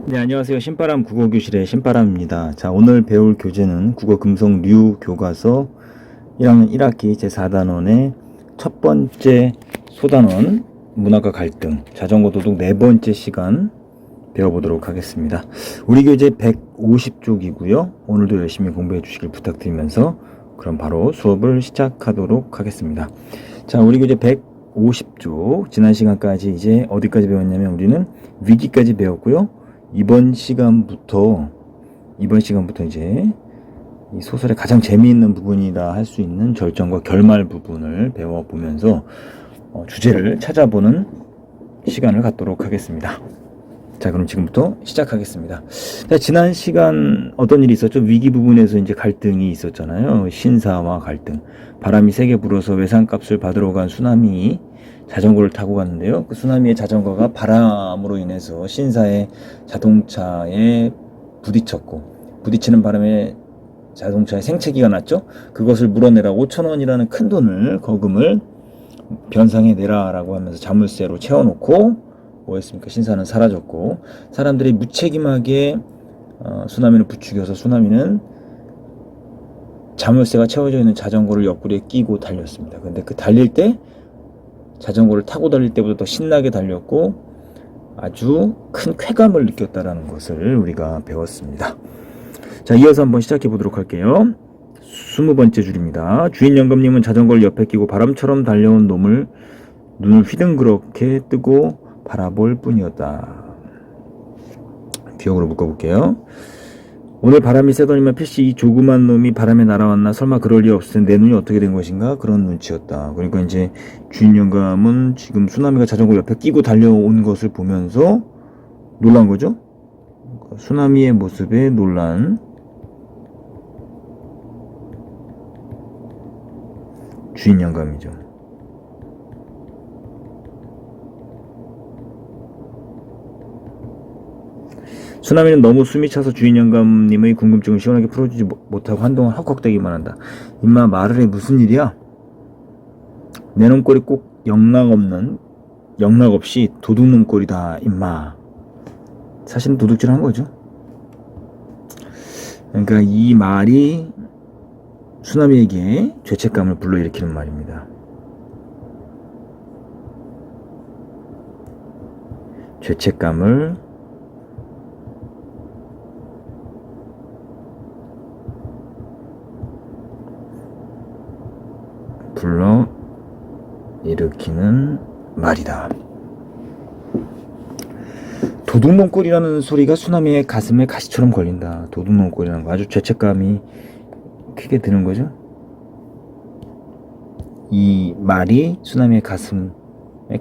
네, 안녕하세요. 신바람 국어교실의 신바람입니다. 자, 오늘 배울 교재는 국어 금속류 교과서 1학년 1학기 제4단원의 첫 번째 소단원 문학과 갈등 자전거 도둑 네 번째 시간 배워보도록 하겠습니다. 우리 교재 150쪽이고요. 오늘도 열심히 공부해 주시길 부탁드리면서 그럼 바로 수업을 시작하도록 하겠습니다. 자, 우리 교재 150쪽 지난 시간까지 이제 어디까지 배웠냐면 우리는 위기까지 배웠고요. 이번 시간부터 이제 이 소설의 가장 재미있는 부분이라 할 수 있는 절정과 결말 부분을 배워보면서 주제를 찾아보는 시간을 갖도록 하겠습니다. 자, 그럼 지금부터 시작하겠습니다. 자, 지난 시간 어떤 일이 있었죠? 위기 부분에서 이제 갈등이 있었잖아요. 신사와 갈등. 바람이 세게 불어서 외상값을 받으러 간 수나미 자전거를 타고 갔는데요. 그 수나미의 자전거가 바람으로 인해서 신사의 자동차에 부딪혔고, 부딪히는 바람에 자동차에 생채기가 났죠. 그것을 물어내라고 5,000원이라는 큰 돈을 거금을 변상해 내라라고 하면서 자물쇠로 채워놓고 뭐였습니까? 신사는 사라졌고 사람들이 무책임하게 수나미를 부추겨서 수나미는 자물쇠가 채워져 있는 자전거를 옆구리에 끼고 달렸습니다. 근데 그 달릴 때 자전거를 타고 달릴 때보다 더 신나게 달렸고 아주 큰 쾌감을 느꼈다라는 것을 우리가 배웠습니다. 자, 이어서 한번 시작해 보도록 할게요. 20번째 줄입니다. 주인 영감님은 자전거를 옆에 끼고 바람처럼 달려온 놈을 눈을 휘둥그렇게 뜨고 바라볼 뿐이었다. 기억으로 묶어볼게요. 오늘 바람이 세더니만 필시 이 조그만 놈이 바람에 날아왔나? 설마 그럴 리 없을 텐데 내 눈이 어떻게 된 것인가? 그런 눈치였다. 그러니까 이제 주인 영감은 지금 수나미가 자전거 옆에 끼고 달려온 것을 보면서 놀란 거죠. 수나미의 모습에 놀란 주인 영감이죠. 수나미는 너무 숨이 차서 주인 영감님의 궁금증을 시원하게 풀어주지 못하고 한동안 헉헉대기만 한다. 임마 말을 해. 무슨 일이야? 내 놈꼴이 꼭 영락 없이 도둑놈 꼴이다 임마. 사실은 도둑질한 거죠. 그러니까 이 말이 수나미에게 죄책감을 불러일으키는 말입니다. 죄책감을 불러 일으키는 말이다. 도둑놈꼴이라는 소리가 수나미의 가슴에 가시처럼 걸린다. 도둑놈꼴이라는 거 아주 죄책감이 크게 드는 거죠. 이 말이 수나미의 가슴에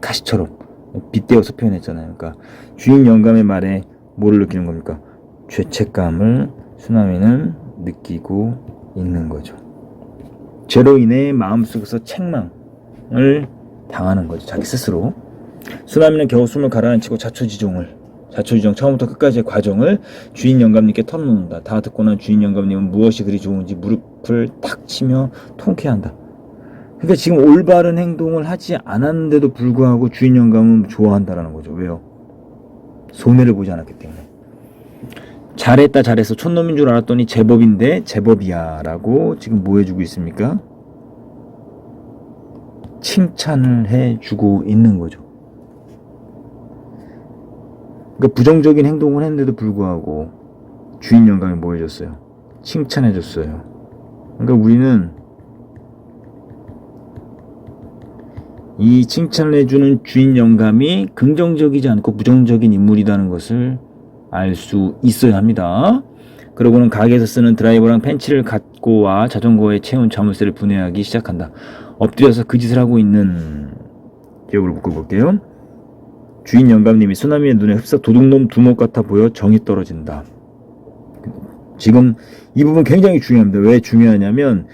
가시처럼 빗대어서 표현했잖아요. 그러니까 주인 영감의 말에 뭐를 느끼는 겁니까? 죄책감을 수나미는 느끼고 있는 거죠. 죄로 인해 마음속에서 책망을 당하는 거죠. 자기 스스로. 수나미는 겨우 숨을 가라앉히고 자초지종 처음부터 끝까지의 과정을 주인 영감님께 털어놓는다. 다 듣고 난 주인 영감님은 무엇이 그리 좋은지 무릎을 탁 치며 통쾌한다. 그러니까 지금 올바른 행동을 하지 않았는데도 불구하고 주인 영감은 좋아한다라는 거죠. 왜요? 손해를 보지 않았기 때문에. 잘했다 잘했어. 촌놈인 줄 알았더니 제법인데 제법이야 라고 지금 뭐 해주고 있습니까? 칭찬을 해주고 있는 거죠. 그러니까 부정적인 행동을 했는데도 불구하고 주인 영감이 뭐 해줬어요? 칭찬해줬어요. 그러니까 우리는 이 칭찬을 해주는 주인 영감이 긍정적이지 않고 부정적인 인물이라는 것을 알 수 있어야 합니다. 그러고는 가게에서 쓰는 드라이버랑 펜치를 갖고 와 자전거에 채운 자물쇠를 분해하기 시작한다. 엎드려서 그 짓을 하고 있는 기억으로 묶어볼게요. 주인 영감님이 수나미의 눈에 흡사 도둑놈 두목 같아 보여 정이 떨어진다. 지금 이 부분 굉장히 중요합니다. 왜 중요하냐면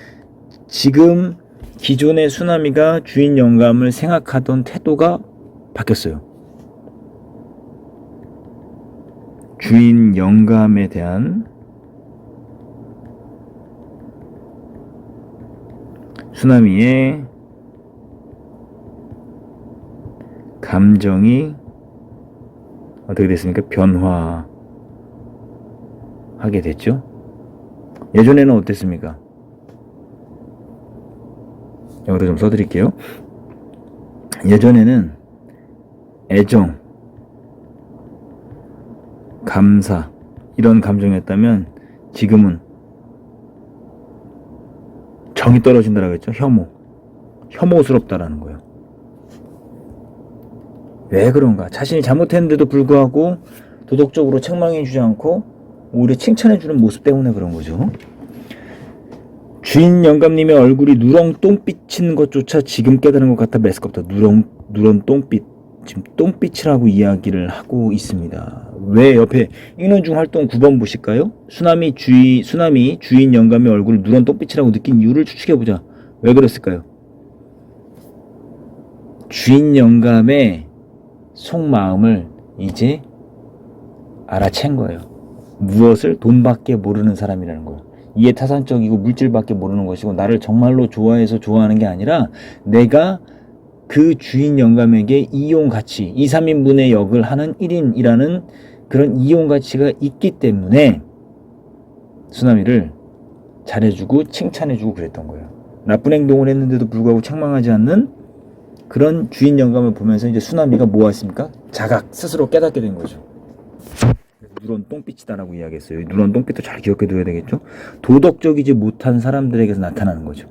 지금 기존의 수나미가 주인 영감을 생각하던 태도가 바뀌었어요. 주인 영감에 대한 수나미의 감정이 어떻게 됐습니까? 변화가 하게 됐죠. 예전에는 어땠습니까? 여기다 좀 써드릴게요. 예전에는 애정, 감사 이런 감정이었다면 지금은 정이 떨어진다라고 했죠. 혐오스럽다라는 거예요. 왜 그런가? 자신이 잘못했는데도 불구하고 도덕적으로 책망해주지 않고 오히려 칭찬해주는 모습 때문에 그런 거죠. 주인 영감님의 얼굴이 누렁 똥빛인 것조차 지금 깨달은 것 같아 메스껍다. 누런 똥빛. 지금 똥빛이라고 이야기를 하고 있습니다. 왜 옆에 인원중 활동 9번 보실까요? 수나미 주인 영감의 얼굴을 누런 똥빛이라고 느낀 이유를 추측해보자. 왜 그랬을까요? 주인 영감의 속마음을 이제 알아챈 거예요. 무엇을? 돈밖에 모르는 사람이라는 거예요. 이해타산적이고 물질밖에 모르는 것이고 나를 정말로 좋아해서 좋아하는 게 아니라 내가 그 주인 영감에게 이용가치 2, 3인분의 역을 하는 1인이라는 그런 이용가치가 있기 때문에 수나미를 잘해주고 칭찬해주고 그랬던 거예요. 나쁜 행동을 했는데도 불구하고 책망하지 않는 그런 주인 영감을 보면서 이제 수나미가 뭐 했습니까? 스스로 깨닫게 된 거죠. 누런 똥빛이다라고 이야기했어요. 누런 똥빛도 잘 기억해 둬야 되겠죠. 도덕적이지 못한 사람들에게서 나타나는 거죠.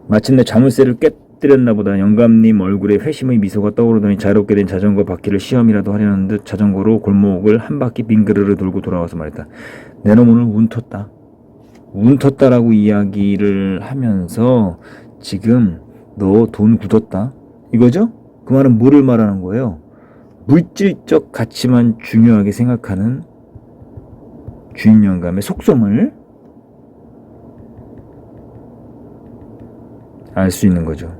마침내 자물쇠를 깨뜨렸나 보다. 영감님 얼굴에 회심의 미소가 떠오르더니 자유롭게 된 자전거 바퀴를 시험이라도 하려는 듯 자전거로 골목을 한 바퀴 빙그르르 돌고 돌아와서 말했다. 내 놈 오늘 운 텄다라고 이야기를 하면서 지금 너 돈 굳었다 이거죠? 그 말은 뭐를 말하는 거예요? 물질적 가치만 중요하게 생각하는 주인 영감의 속성을 알 수 있는 거죠.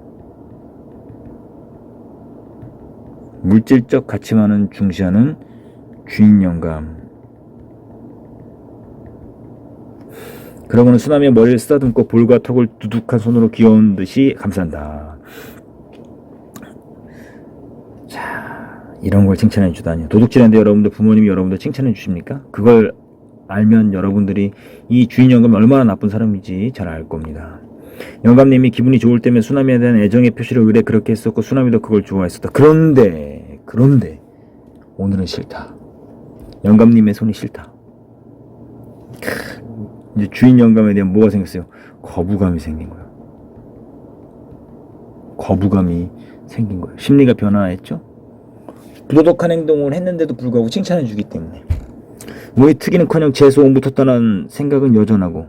물질적 가치만은 중시하는 주인 영감. 그러고는 수나미의 머리를 쓰다듬고 볼과 턱을 두둑한 손으로 귀여운 듯이 감싼다. 자, 이런 걸 칭찬해 주다니. 도둑질하는데 여러분들 부모님이 여러분들 칭찬해 주십니까? 그걸 알면 여러분들이 이 주인 영감이 얼마나 나쁜 사람인지 잘 알 겁니다. 영감님이 기분이 좋을 때면 수나미에 대한 애정의 표시를 의뢰 그렇게 했었고 수나미도 그걸 좋아했었다. 그런데 오늘은 싫다. 영감님의 손이 싫다. 이제 주인 영감에 대한 뭐가 생겼어요? 거부감이 생긴 거예요. 심리가 변화했죠? 부도덕한 행동을 했는데도 불구하고 칭찬해 주기 때문에 몸이 트기는커녕 재수 온부 텄다는 생각은 여전하고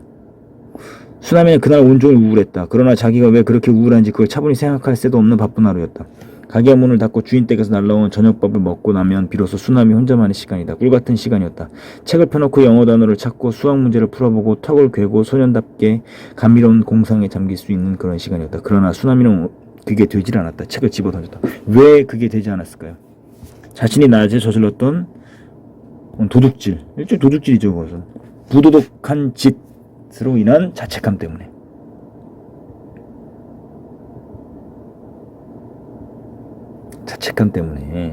수나미는 그날 온종일 우울했다. 그러나 자기가 왜 그렇게 우울한지 그걸 차분히 생각할 새도 없는 바쁜 하루였다. 가게 문을 닫고 주인 댁에서 날라온 저녁밥을 먹고 나면 비로소 수나미 혼자만의 시간이다. 꿀같은 시간이었다. 책을 펴놓고 영어 단어를 찾고 수학 문제를 풀어보고 턱을 괴고 소년답게 감미로운 공상에 잠길 수 있는 그런 시간이었다. 그러나 수나미는 그게 되질 않았다. 책을 집어던졌다. 왜 그게 되지 않았을까요? 자신이 낮에 저질렀던 도둑질, 일종의 도둑질이죠. 그것은 부도덕한 짓으로 인한 자책감 때문에.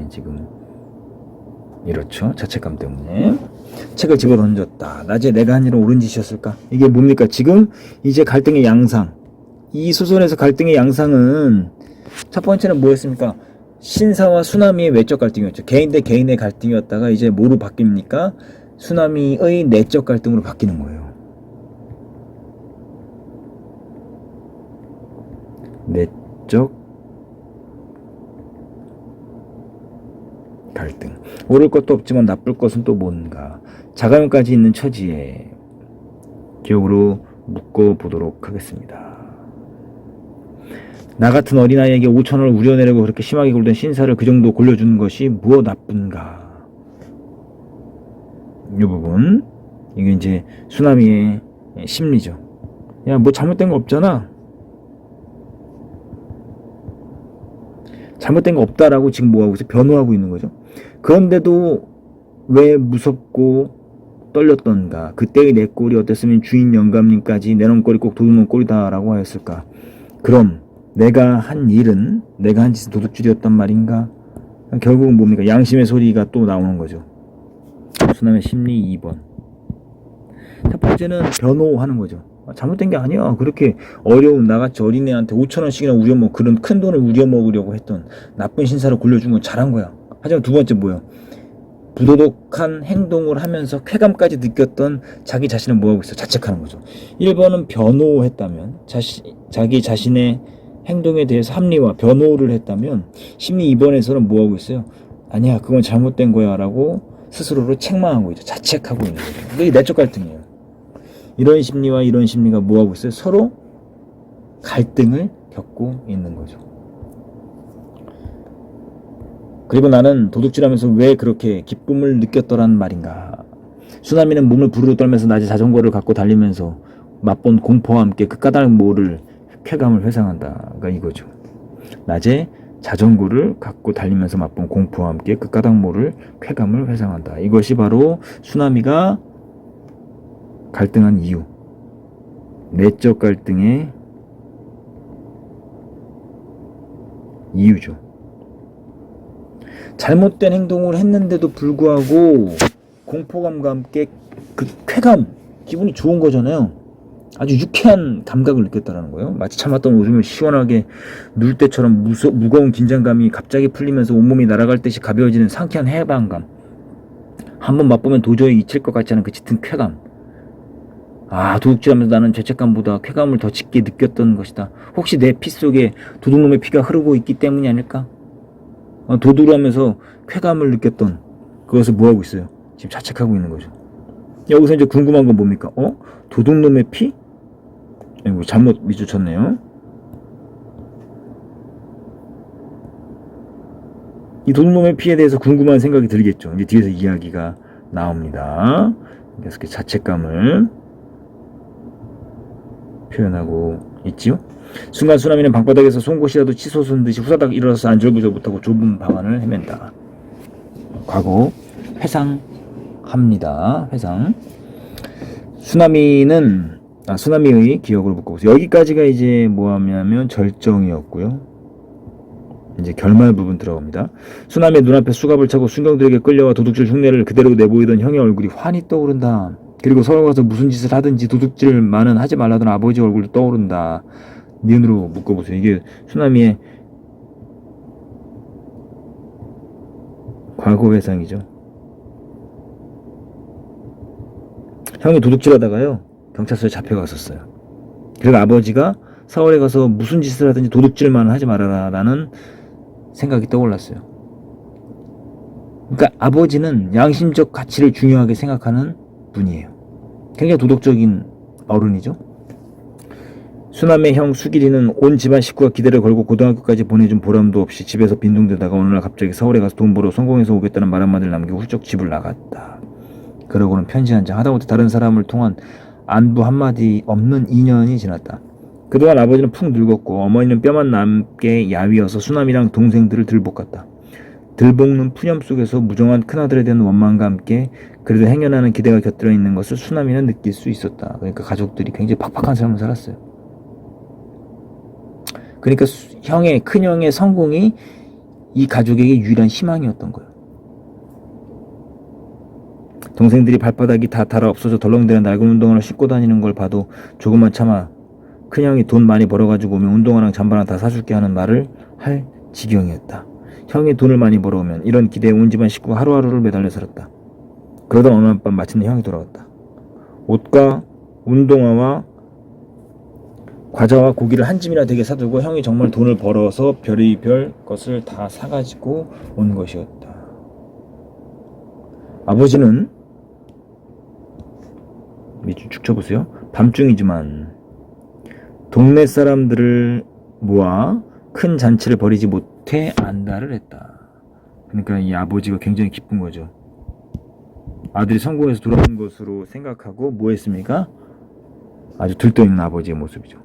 지금 이렇죠. 자책감 때문에 책을 집어던졌다. 낮에 내가 한 일은 옳은 짓이었을까? 이게 뭡니까? 지금 이제 갈등의 양상. 이 소설에서 갈등의 양상은 첫 번째는 뭐였습니까? 신사와 수나미의 외적 갈등이었죠. 개인 대 개인의 갈등이었다가 이제 뭐로 바뀝니까? 수나미의 내적 갈등으로 바뀌는 거예요. 내적 갈등. 옳을 것도 없지만 나쁠 것은 또 뭔가. 자가용까지 있는 처지에 기억으로 묶어보도록 하겠습니다. 나 같은 어린아이에게 5,000원을 우려내려고 그렇게 심하게 굴던 신사를 그 정도 골려주는 것이 무엇 나쁜가. 이 부분, 이게 이제 수나미의 심리죠. 야, 뭐 잘못된 거 없잖아. 잘못된 거 없다라고 지금 뭐하고 있어? 변호하고 있는 거죠. 그런데도 왜 무섭고 떨렸던가? 그때의 내 꼴이 어땠으면 주인 영감님까지 내 놈 꼴이 꼭 도둑놈 꼴이다라고 하였을까? 그럼 내가 한 짓은 도둑질이었단 말인가? 결국은 뭡니까? 양심의 소리가 또 나오는 거죠. 수남의 심리 2번. 첫 번째는 변호하는 거죠. 잘못된 게 아니야. 그렇게 어려운 나같이 어린애한테 5,000원씩이나 우려먹 그런 큰 돈을 우려먹으려고 했던 나쁜 신사를 굴려준 건 잘한 거야. 하지만 두 번째 뭐야? 부도덕한 행동을 하면서 쾌감까지 느꼈던 자기 자신을 뭐하고 있어? 자책하는 거죠. 1번은 변호했다면 자기 자신의 행동에 대해서 합리화, 변호를 했다면 심리 2번에서는 뭐하고 있어요? 아니야, 그건 잘못된 거야 라고 스스로를 책망하고 있죠. 자책하고 있는 거죠. 그게 내적 갈등이에요. 이런 심리와 이런 심리가 뭐하고 있어요? 서로 갈등을 겪고 있는 거죠. 그리고 나는 도둑질하면서 왜 그렇게 기쁨을 느꼈더란 말인가. 수나미는 몸을 부르르 떨면서 낮에 자전거를 갖고 달리면서 맛본 공포와 함께 그 까닭 모를 쾌감을 회상한다가 이거죠. 낮에 자전거를 갖고 달리면서 맛본 공포와 함께 그 까닭 모를 쾌감을 회상한다. 이것이 바로 수나미가 갈등한 이유, 내적 갈등의 이유죠. 잘못된 행동을 했는데도 불구하고 공포감과 함께 그 쾌감, 기분이 좋은 거잖아요. 아주 유쾌한 감각을 느꼈다는 거예요. 마치 참았던 웃음을 시원하게 누울 때처럼 무거운 긴장감이 갑자기 풀리면서 온몸이 날아갈 듯이 가벼워지는 상쾌한 해방감. 한번 맛보면 도저히 잊힐 것 같지 않은 그 짙은 쾌감. 도둑질하면서 나는 죄책감보다 쾌감을 더 짙게 느꼈던 것이다. 혹시 내 피 속에 도둑놈의 피가 흐르고 있기 때문이 아닐까? 도둑을 하면서 쾌감을 느꼈던 그것을 뭐하고 있어요? 지금 자책하고 있는 거죠. 여기서 이제 궁금한 건 뭡니까? 도둑놈의 피? 잘못 미주쳤네요. 이 도둑놈의 피에 대해서 궁금한 생각이 들겠죠. 이제 뒤에서 이야기가 나옵니다. 그래서 그 자책감을 표현하고 있지요. 순간 수나미는 방바닥에서 송곳이라도 치솟은 듯이 후다닥 일어나서 안절부절 못하고 좁은 방안을 헤맨다. 과거 회상합니다. 회상. 수나미의 기억을 묶어보세요. 여기까지가 이제 뭐하냐면 절정이었고요. 이제 결말 부분 들어갑니다. 수나미의 눈앞에 수갑을 차고 순경들에게 끌려와 도둑질 흉내를 그대로 내보이던 형의 얼굴이 환히 떠오른다. 그리고 서울 가서 무슨 짓을 하든지 도둑질만은 하지 말라던 아버지 얼굴도 떠오른다. 니은으로 묶어보세요. 이게 수나미의 과거 회상이죠. 형이 도둑질하다가요 경찰서에 잡혀갔었어요. 그리고 아버지가 서울에 가서 무슨 짓을 하든지 도둑질만 하지 말아라 라는 생각이 떠올랐어요. 그러니까 아버지는 양심적 가치를 중요하게 생각하는 분이에요. 굉장히 도덕적인 어른이죠. 수남의 형 수길이는 온 집안 식구가 기대를 걸고 고등학교까지 보내준 보람도 없이 집에서 빈둥대다가 어느 날 갑자기 서울에 가서 돈 벌어 성공해서 오겠다는 말 한마디를 남기고 훌쩍 집을 나갔다. 그러고는 편지 한 장, 하다못해 다른 사람을 통한 안부 한마디 없는 2년이 지났다. 그동안 아버지는 푹 늙었고 어머니는 뼈만 남게 야위어서 수남이랑 동생들을 들볶았다. 들볶는 푸념 속에서 무정한 큰아들에 대한 원망과 함께 그래도 행여나는 기대가 곁들여 있는 것을 수남이는 느낄 수 있었다. 그러니까 가족들이 굉장히 팍팍한 삶을 살았어요. 그러니까 큰형의 성공이 이 가족에게 유일한 희망이었던 거예요. 동생들이 발바닥이 다 닳아 없어져 덜렁대는 낡은 운동화를 신고 다니는 걸 봐도 조금만 참아 큰형이 돈 많이 벌어가지고 오면 운동화랑 잠바랑 다 사줄게 하는 말을 할 지경이었다. 형이 돈을 많이 벌어오면 이런 기대에 온 집안 식구가 하루하루를 매달려 살았다. 그러던 어느 밤 마침내 형이 돌아왔다. 옷과 운동화와 과자와 고기를 한 짐이나 되게 사두고 형이 정말 돈을 벌어서 별의별 것을 다 사가지고 온 것이었다. 아버지는 밑줄 쭉 쳐보세요. 밤중이지만 동네 사람들을 모아 큰 잔치를 벌이지 못해 안달을 했다. 그러니까 이 아버지가 굉장히 기쁜 거죠. 아들이 성공해서 돌아온 것으로 생각하고 뭐 했습니까? 아주 들떠있는 아버지의 모습이죠.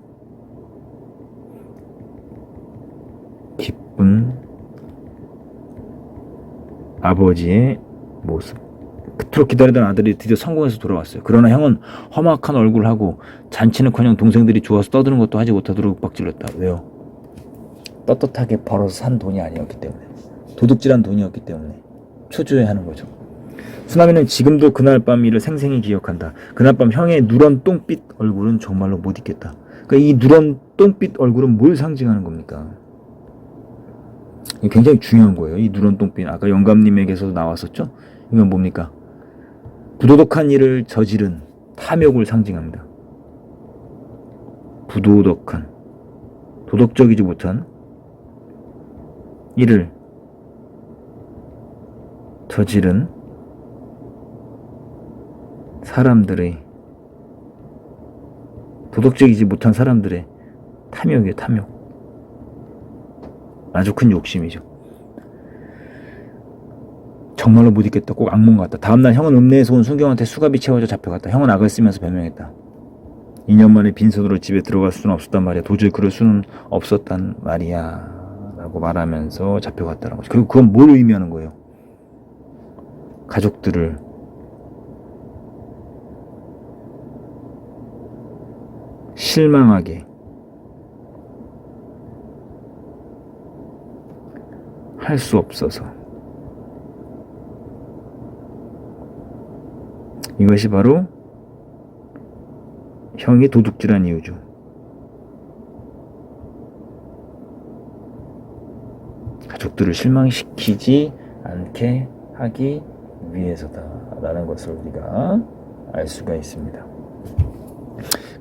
기쁜 아버지의 모습. 그토록 기다리던 아들이 드디어 성공해서 돌아왔어요. 그러나 형은 험악한 얼굴을 하고 잔치는커녕 동생들이 좋아서 떠드는 것도 하지 못하도록 빡질렀다. 왜요? 떳떳하게 벌어서 산 돈이 아니었기 때문에, 도둑질한 돈이었기 때문에 초조해하는 거죠. 수나미는 지금도 그날 밤 일을 생생히 기억한다. 그날 밤 형의 누런 똥빛 얼굴은 정말로 못 잊겠다. 그러니까 이 누런 똥빛 얼굴은 뭘 상징하는 겁니까? 이게 굉장히 중요한 거예요. 이 누런 똥빛. 아까 영감님에게서도 나왔었죠? 이건 뭡니까? 부도덕한 일을 저지른 탐욕을 상징합니다. 부도덕한, 도덕적이지 못한 일을 저지른 사람들의, 도덕적이지 못한 사람들의 탐욕이에요. 탐욕. 아주 큰 욕심이죠. 정말로 못 잊겠다. 꼭 악몽 같다. 다음날 형은 읍내에서 온 순경한테 수갑이 채워져 잡혀갔다. 형은 악을 쓰면서 변명했다. 2년 만에 빈손으로 집에 들어갈 수는 없었단 말이야. 도저히 그럴 수는 없었단 말이야. 라고 말하면서 잡혀갔다는 거죠. 그리고 그건 뭘 의미하는 거예요? 가족들을 실망하게 할 수 없어서, 이것이 바로 형이 도둑질한 이유죠. 가족들을 실망시키지 않게 하기 위해서다라는 것을 우리가 알 수가 있습니다.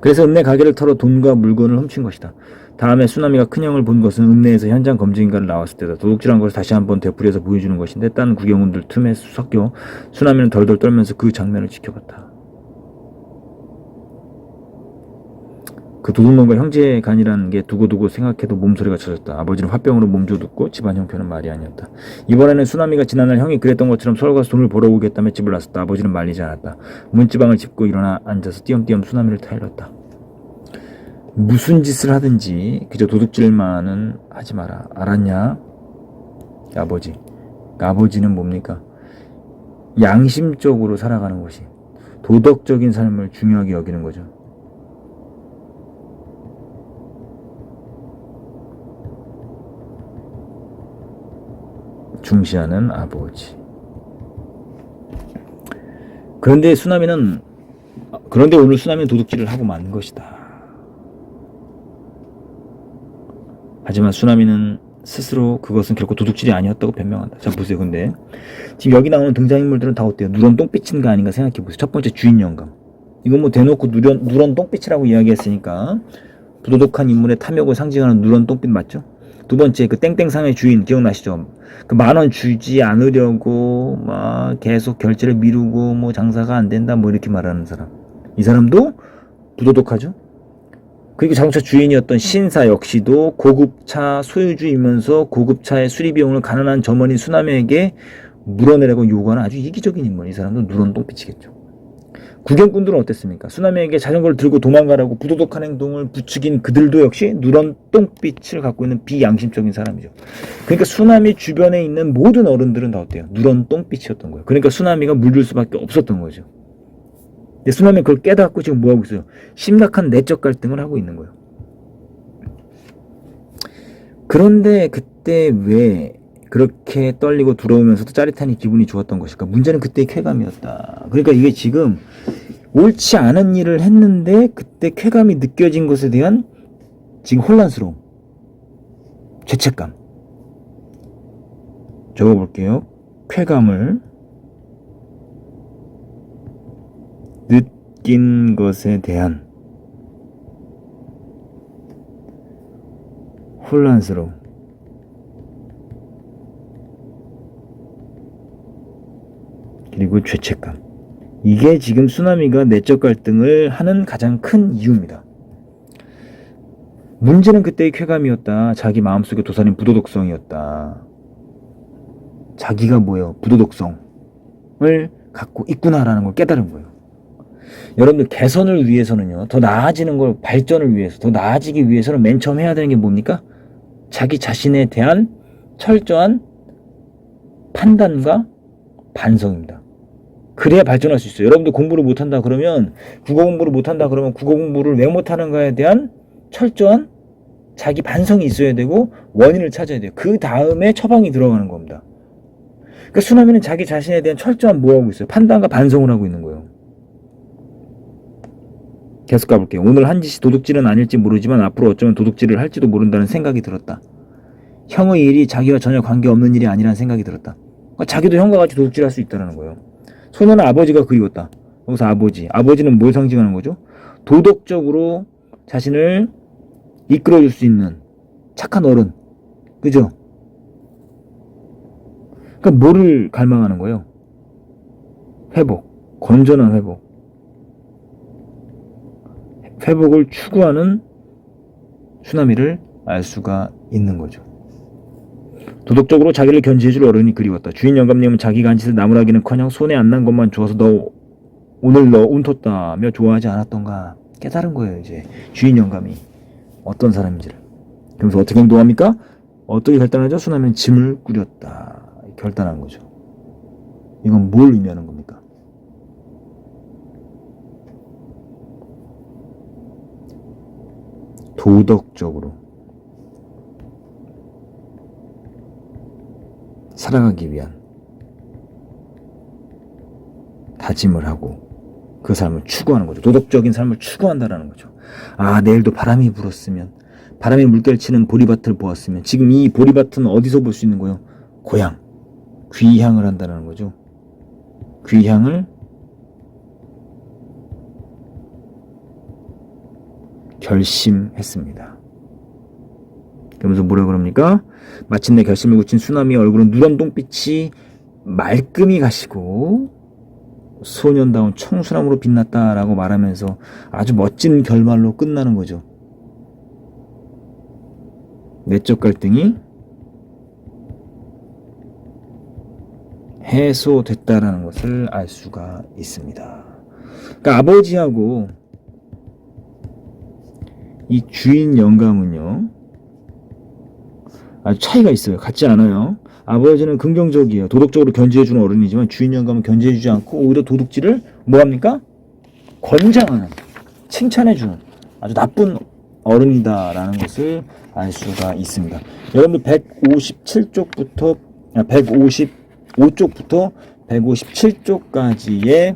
그래서 읍내 가게를 털어 돈과 물건을 훔친 것이다. 다음에 수나미가 큰형을 본 것은 읍내에서 현장 검증인가를 나왔을 때다. 도둑질한 것을 다시 한번 되풀이해서 보여주는 것인데 딴 구경꾼들 틈에 섞여 수나미는 덜덜 떨면서 그 장면을 지켜봤다. 그 도둑놈과 형제의 간이라는 게 두고두고 생각해도 몸소리가 쳐졌다. 아버지는 화병으로 몸조듣고 집안 형편은 말이 아니었다. 이번에는 수나미가 지난날 형이 그랬던 것처럼 서울 가서 돈을 벌어오겠다며 집을 나섰다. 아버지는 말리지 않았다. 문지방을 짚고 일어나 앉아서 띄엄띄엄 수나미를 타일렀다. 무슨 짓을 하든지 그저 도둑질만은 하지 마라. 알았냐? 아버지. 아버지는 뭡니까? 양심적으로 살아가는 것이, 도덕적인 삶을 중요하게 여기는 거죠. 중시하는 아버지. 그런데 오늘 수나미는 도둑질을 하고 만 것이다. 하지만 수나미는 스스로 그것은 결코 도둑질이 아니었다고 변명한다. 자, 보세요. 근데 지금 여기 나오는 등장인물들은 다 어때요? 누런 똥빛인가 아닌가 생각해보세요. 첫 번째 주인 영감. 이건 뭐 대놓고 누런 똥빛이라고 이야기했으니까 부도덕한 인물의 탐욕을 상징하는 누런 똥빛 맞죠? 두 번째, 그 땡땡상의 주인 기억나시죠? 그 10,000원 주지 않으려고 막 계속 결제를 미루고 뭐 장사가 안 된다 뭐 이렇게 말하는 사람. 이 사람도 부도덕하죠? 그리고 자동차 주인이었던 신사 역시도 고급차 소유주이면서 고급차의 수리비용을 가난한 점원인 수나미에게 물어내라고 요구하는 아주 이기적인 인물. 이 사람도 누런 똥빛이겠죠. 구경꾼들은 어땠습니까? 수나미에게 자전거를 들고 도망가라고 부도덕한 행동을 부추긴 그들도 역시 누런 똥빛을 갖고 있는 비양심적인 사람이죠. 그러니까 수나미 주변에 있는 모든 어른들은 다 어때요? 누런 똥빛이었던 거예요. 그러니까 수나미가 물들 수밖에 없었던 거죠. 근데 수나미는 그걸 깨닫고 지금 뭐하고 있어요? 심각한 내적 갈등을 하고 있는 거예요. 그런데 그때 왜 그렇게 떨리고 두려우면서도 짜릿하니 기분이 좋았던 것일까? 문제는 그때의 쾌감이었다. 그러니까 이게 지금 옳지 않은 일을 했는데 그때 쾌감이 느껴진 것에 대한 지금 혼란스러움, 죄책감. 적어볼게요. 쾌감을 느낀 것에 대한 혼란스러움. 그리고 죄책감. 이게 지금 수나미가 내적 갈등을 하는 가장 큰 이유입니다. 문제는 그때의 쾌감이었다. 자기 마음속에 도사린 부도덕성이었다. 자기가 뭐예요? 부도덕성을 갖고 있구나라는 걸 깨달은 거예요. 여러분들 개선을 위해서는요, 더 나아지는 걸, 발전을 위해서, 더 나아지기 위해서는 맨 처음 해야 되는 게 뭡니까? 자기 자신에 대한 철저한 판단과 반성입니다. 그래야 발전할 수 있어요. 여러분들 공부를 못한다 그러면, 국어 공부를 못한다 그러면 국어 공부를 왜 못하는가에 대한 철저한 자기 반성이 있어야 되고 원인을 찾아야 돼요. 그 다음에 처방이 들어가는 겁니다. 그러니까 수남이는 자기 자신에 대한 철저한 뭐 하고 있어요? 판단과 반성을 하고 있는 거예요. 계속 가볼게요. 오늘 한 짓이 도둑질은 아닐지 모르지만 앞으로 어쩌면 도둑질을 할지도 모른다는 생각이 들었다. 형의 일이 자기와 전혀 관계없는 일이 아니라는 생각이 들었다. 그러니까 자기도 형과 같이 도둑질할 수 있다는 거예요. 소녀는 아버지가 그리웠다. 여기서 아버지는 뭘 상징하는 거죠? 도덕적으로 자신을 이끌어줄 수 있는 착한 어른. 그죠? 그러니까 뭐를 갈망하는 거예요? 회복. 건전한 회복. 회복을 추구하는 수나미를 알 수가 있는 거죠. 도덕적으로 자기를 견지해줄 어른이 그리웠다. 주인 영감님은 자기가 한 짓을 나무라기는커녕 손에 안 난 것만 주어서 오늘 너 운텄다며 좋아하지 않았던가 깨달은 거예요. 이제 주인 영감이 어떤 사람인지를. 그러면서 어떻게 행동합니까? 어떻게 결단하죠? 수나미는 짐을 꾸렸다. 결단한 거죠. 이건 뭘 의미하는 겁니까? 도덕적으로 살아가기 위한 다짐을 하고 그 삶을 추구하는 거죠. 도덕적인 삶을 추구한다라는 거죠. 아, 내일도 바람이 불었으면, 바람이 물결 치는 보리밭을 보았으면. 지금 이 보리밭은 어디서 볼 수 있는 거예요? 고향, 귀향을 한다는 거죠. 귀향을 결심했습니다. 그러면서 뭐라 그럽니까? 마침내 결심을 굳힌 수나미의 얼굴은 누런 똥빛이 말끔히 가시고 소년다운 청순함으로 빛났다라고 말하면서 아주 멋진 결말로 끝나는 거죠. 내적 갈등이 해소됐다라는 것을 알 수가 있습니다. 그러니까 아버지하고 이 주인 영감은요, 아주 차이가 있어요. 같지 않아요. 아버지는 긍정적이에요. 도덕적으로 견지해주는 어른이지만 주인 영감은 견지해주지 않고 오히려 도둑질을 뭐합니까? 권장하는, 칭찬해주는 아주 나쁜 어른이다라는 것을 알 수가 있습니다. 여러분들 157쪽부터 155쪽부터 157쪽까지의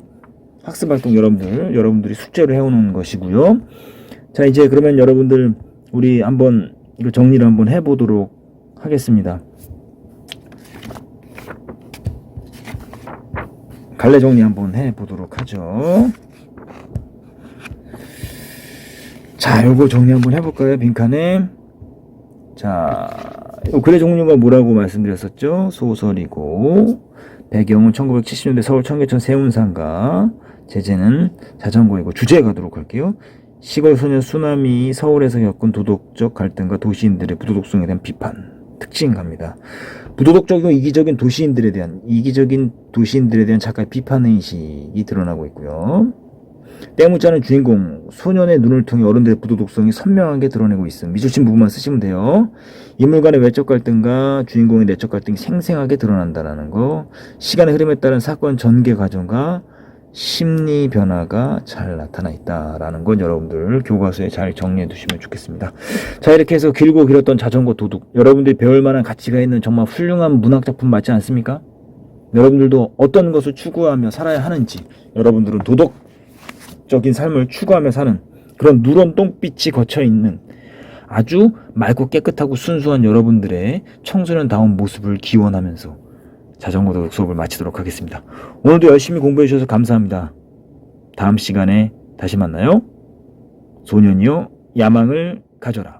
학습활동 여러분들이 숙제를 해오는 것이고요. 자, 이제 그러면 여러분들 우리 한번 이거 정리를 한번 해보도록 하겠습니다. 갈래 정리 한번 해보도록 하죠. 자, 요거 정리 한번 해볼까요? 빈칸에. 자, 요 글의 종류가 뭐라고 말씀드렸었죠? 소설이고, 배경은 1970년대 서울 청계천 세운상가, 제재는 자전거이고, 주제 가도록 할게요. 시골 소년 수남이 서울에서 겪은 도덕적 갈등과 도시인들의 부도덕성에 대한 비판. 특징 갑니다. 부도덕적이고 이기적인 도시인들에 대한 작가의 비판의식이 드러나고 있고요. 때묻자는 주인공 소년의 눈을 통해 어른들의 부도덕성이 선명하게 드러내고 있음. 미술신 부분만 쓰시면 돼요. 인물 간의 외적 갈등과 주인공의 내적 갈등이 생생하게 드러난다는 거. 시간의 흐름에 따른 사건 전개 과정과 심리 변화가 잘 나타나 있다라는 건 여러분들 교과서에 잘 정리해 두시면 좋겠습니다. 자, 이렇게 해서 길고 길었던 자전거 도둑, 여러분들이 배울 만한 가치가 있는 정말 훌륭한 문학작품 맞지 않습니까? 여러분들도 어떤 것을 추구하며 살아야 하는지, 여러분들은 도덕적인 삶을 추구하며 사는 그런 누런 똥빛이 거쳐있는 아주 맑고 깨끗하고 순수한 여러분들의 청소년다운 모습을 기원하면서 자전거 도둑 수업을 마치도록 하겠습니다. 오늘도 열심히 공부해 주셔서 감사합니다. 다음 시간에 다시 만나요. 소년이여 야망을 가져라.